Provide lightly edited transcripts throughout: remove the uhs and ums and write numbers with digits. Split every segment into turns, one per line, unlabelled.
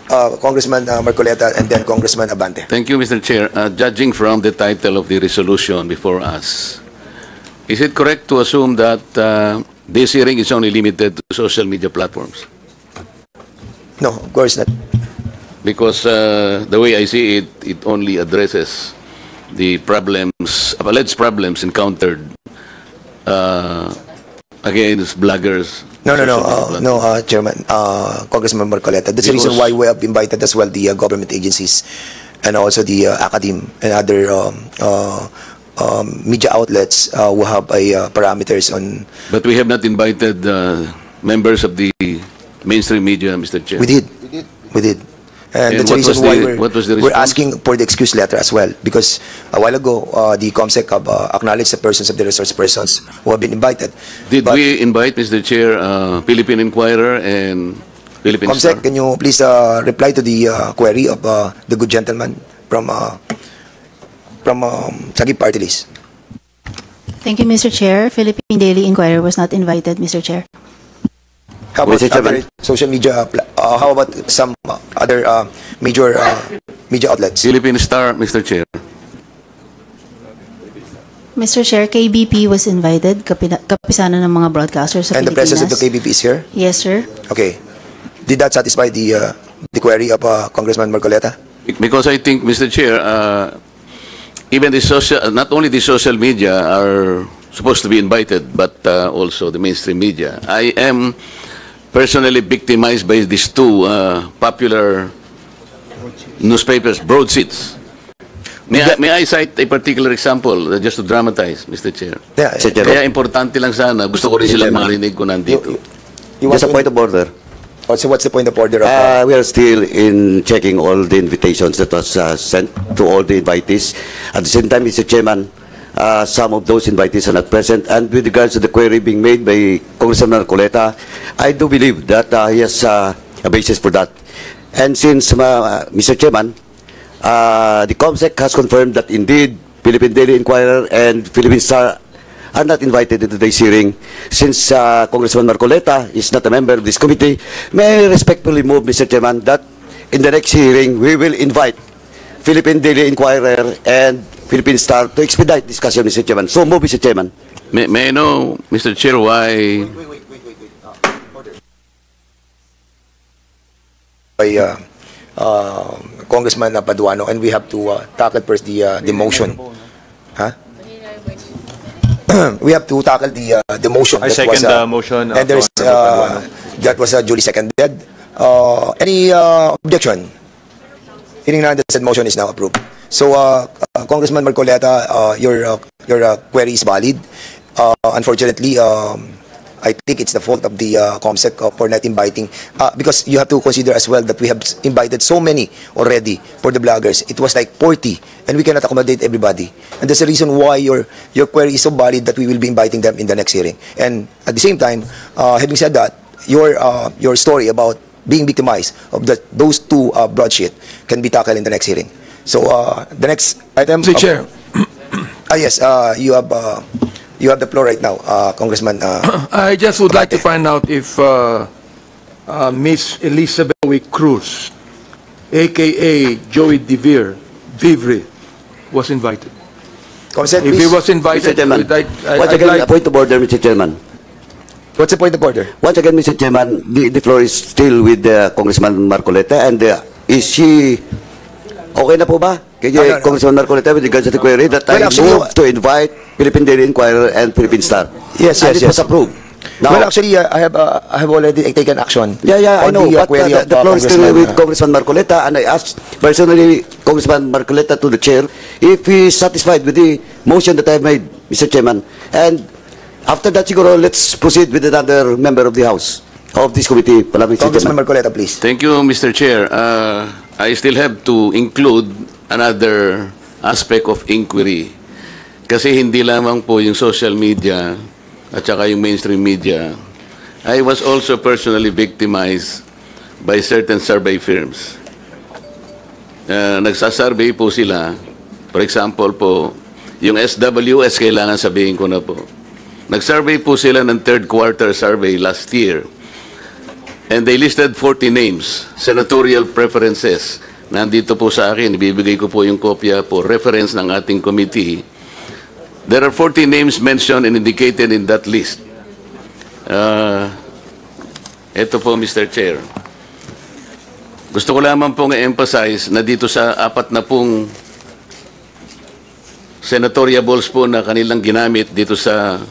Congressman Marcoleta, and then Congressman Abante.
Thank you, Mr. Chair. Judging from the title of the resolution before us, is it correct to assume that this hearing is only limited to social media platforms?
No, of course not.
Because the way I see it, it only addresses the problems, alleged problems encountered against bloggers.
No, Chairman, Congressman Marcoleta. That's the reason why we have invited as well the government agencies and also the academe and other media outlets who have parameters on.
But we have not invited members of the mainstream media, Mr. Chair.
We did. And that's the reason why we're asking for the excuse letter as well, because a while ago, the COMSEC have acknowledged the persons of the resource persons who have been invited.
Did we invite, Mr. Chair, Philippine Inquirer and Philippine Star?
COMSEC, can you please reply to the query of the good gentleman from Sagip Party List?
Thank you, Mr. Chair. Philippine Daily Inquirer was not invited, Mr. Chair.
How about other social media? How about some other major media outlets?
Philippine Star, Mr. Chair.
Mr. Chair, KBP was invited, kapisanan ng mga broadcasters sa
And the
Pilipinas.
president of the KBP is here?
Yes, sir.
Okay. Did that satisfy the query of Congressman Marcoleta?
Because I think, Mr. Chair, even the not only the social media are supposed to be invited, but also the mainstream media. I am personally victimized by these two popular newspapers, broadsheets. May I cite a particular example just to dramatize, Mr. Chair?
Yeah,
Kaya importante lang sana. Gusto ko rin silang marinig ko nandito.
Just a point of order.
So what's the point of order?
We are still in checking all the invitations that was sent to all the invitees. At the same time, Mr. Chairman, some of those invitees are not present. And with regards to the query being made by Congressman Marcoleta, I do believe that he has a basis for that. And since, Mr. Chairman, the COMSEC has confirmed that indeed Philippine Daily Inquirer and Philippine Star are not invited into today's hearing. Since Congressman Marcoleta is not a member of this committee, may I respectfully move, Mr. Chairman, that in the next hearing we will invite Philippine Daily Inquirer and Philippine Star to expedite discussion, Mr. Chairman. So move, Mr. Chairman.
May I know, Mr. Chair, why?
By Congressman Paduano, and we have to tackle first the motion. Huh? We have to tackle the motion.
I second the motion.
And there's that was duly seconded. Any objection? Hearing none, the said motion is now approved. So, Congressman Marcoleta, your query is valid. Unfortunately, I think it's the fault of the COMSEC for not inviting, because you have to consider as well that we have invited so many already for the bloggers. It was like 40, and we cannot accommodate everybody. And that's the reason why your query is so valid that we will be inviting them in the next hearing. And at the same time, having said that, your story about being victimized of those two broadsheet can be tackled in the next hearing. So the next item.
Mr. Chair.
Yes, you have the floor right now, Congressman.
I just would like to find out if Miss Elizabeth Cruz, a.k.a. Joey Vivre, was invited.
Consent,
if
please.
he was invited,
once again, a point of order, Mr. Chairman.
What's the point of order?
Once again, Mr. Chairman, the floor is still with Congressman Marcoleta, and is she okay na po ba? Kaya Congressman Marcoleta with regards to the query that I move to invite Philippine Daily Inquirer and Philippine Star.
Yes.
It was approved. Now,
well, actually, I have already taken action.
I know, but the floor is still with Congressman Marcoleta, and I asked personally Congressman Marcoleta to the chair if he is satisfied with the motion that I have made, Mr. Chairman. And after that, siguro, let's proceed with another member of the House of this committee.
Congressman Marcoleta, please.
Thank you, Mr. Chair. I still have to include another aspect of inquiry. Kasi hindi lamang po yung social media at saka yung mainstream media. I was also personally victimized by certain survey firms. Nagsasurvey po sila. For example po, yung SWS, kailangan sabihin ko na po. Nag-survey po sila ng third quarter survey last year. And they listed 40 names, senatorial preferences. Nandito po sa akin, ibibigay ko po yung kopya po, reference ng ating committee. There are 40 names mentioned and indicated in that list. Ito po, Mr. Chair. Gusto ko lamang pong i-emphasize na dito sa 4 na pong senatoriables po na kanilang ginamit dito sa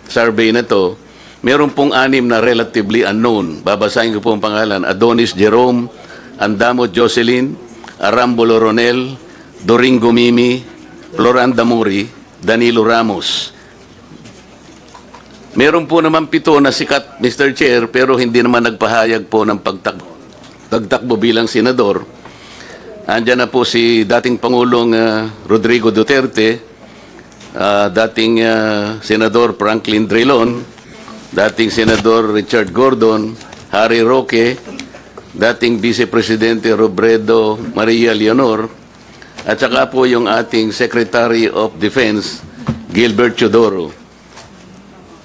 survey na to, meron pong 6 na relatively unknown. Babasahin ko po ang pangalan. Adonis Jerome, Andamo Jocelyn, Arambolo Ronel, Doringo Mimi, Floranda Muri, Danilo Ramos. Meron po naman 7 na sikat, Mr. Chair, pero hindi naman nagpahayag po ng pagtakbo bilang senador. Andiyan na po si dating Pangulong Rodrigo Duterte, dating Senador Franklin Drilon, dating Senador Richard Gordon, Harry Roque, dating Vice Presidente Robredo Maria Leonor, at saka po yung ating Secretary of Defense, Gilbert Chodoro.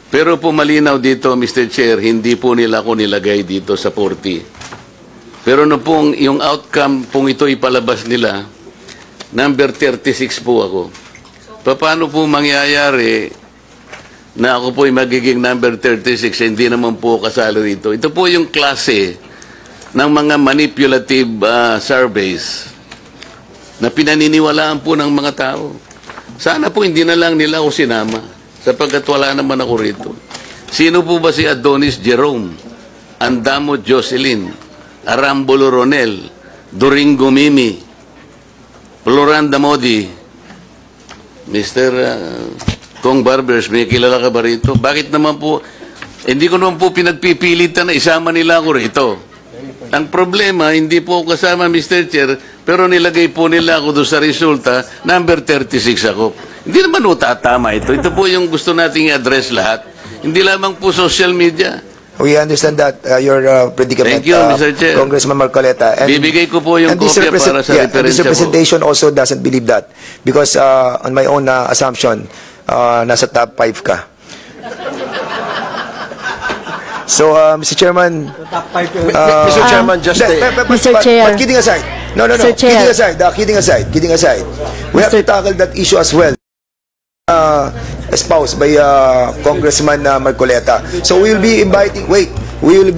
Pero po malinaw dito, Mr. Chair, hindi po nila ako nilagay dito sa 40. Pero no pong yung outcome pong ito ipalabas nila, number 36 po ako. Paano po mangyayari na ako po ay magiging number 36, hindi naman po kasalo rito? Ito po yung klase ng mga manipulative surveys na pinaniniwalaan po ng mga tao. Sana po hindi na lang nila ako sinama sapagkat wala naman ako rito. Sino po ba si Adonis Jerome, Andamo Jocelyn, Arambolo Ronel, Doringo Mimi, Floranda Modi, Mr. Kong Barbers, may kilala ka ba rito? Bakit naman po, hindi ko naman po pinagpipilitan na isama nila ako rito. Ang problema, hindi po ako kasama, Mr. Chair, pero nilagay po nila ako doon sa resulta, number 36 ako. Hindi naman po tatama ito. Ito po yung gusto nating i-address lahat. Hindi lamang po social media.
We understand that your predicament,
Thank you, Mr. Chair.
Congressman Marcoleta. And,
Bibigay ko po yung kopya para sa
and this
referensya po.
representation also doesn't believe that. Because on my own assumption, nasa top 5 ka. So, Mr. Chairman...
Mr. Chairman, just
Mr. Chair.
But kidding aside. No.
Mr. Chair.
Kidding aside. We have to tackle that issue as well. Espoused by Congressman Marcoleta. So we will be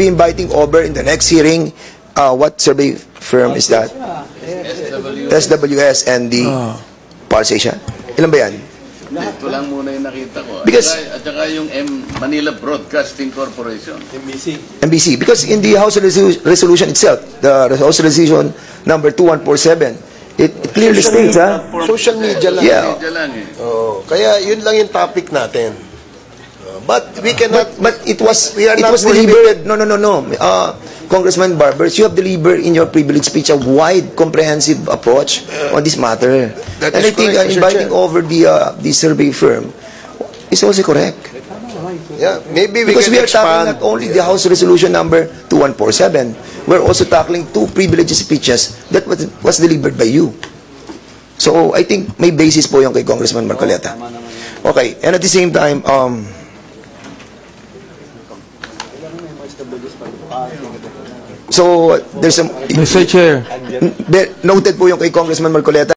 inviting over in the next hearing, what survey firm is that? SWS and the Pulse Asia. Ilan ba yan?
Ito lang muna yung nakita ko.
Because-
At saka yung Manila Broadcasting Corporation.
MBC. Because in the House resolution itself, the House resolution number 2147, it clearly states,
social media lang.
Yeah.
Medyo lang eh.
Oh, kaya yun lang yung topic natin. But we cannot...
But it was
We are not
delivered. No. Congressman Barbers, you have delivered in your privilege speech a wide, comprehensive approach on this matter.
That
And
is
I think
correct, Mr.
inviting
Chair.
over the survey firm is also correct.
Yeah, maybe we
Because
can
we are tackling
expand.
not only the House Resolution number 2147, we're also tackling 2 privileged speeches that was delivered by you. So I think may basis po yung kay Congressman Marcoleta. Okay, and at the same time, so there's some
Mr. Chair.
noted po yung kay Congressman Marcoleta.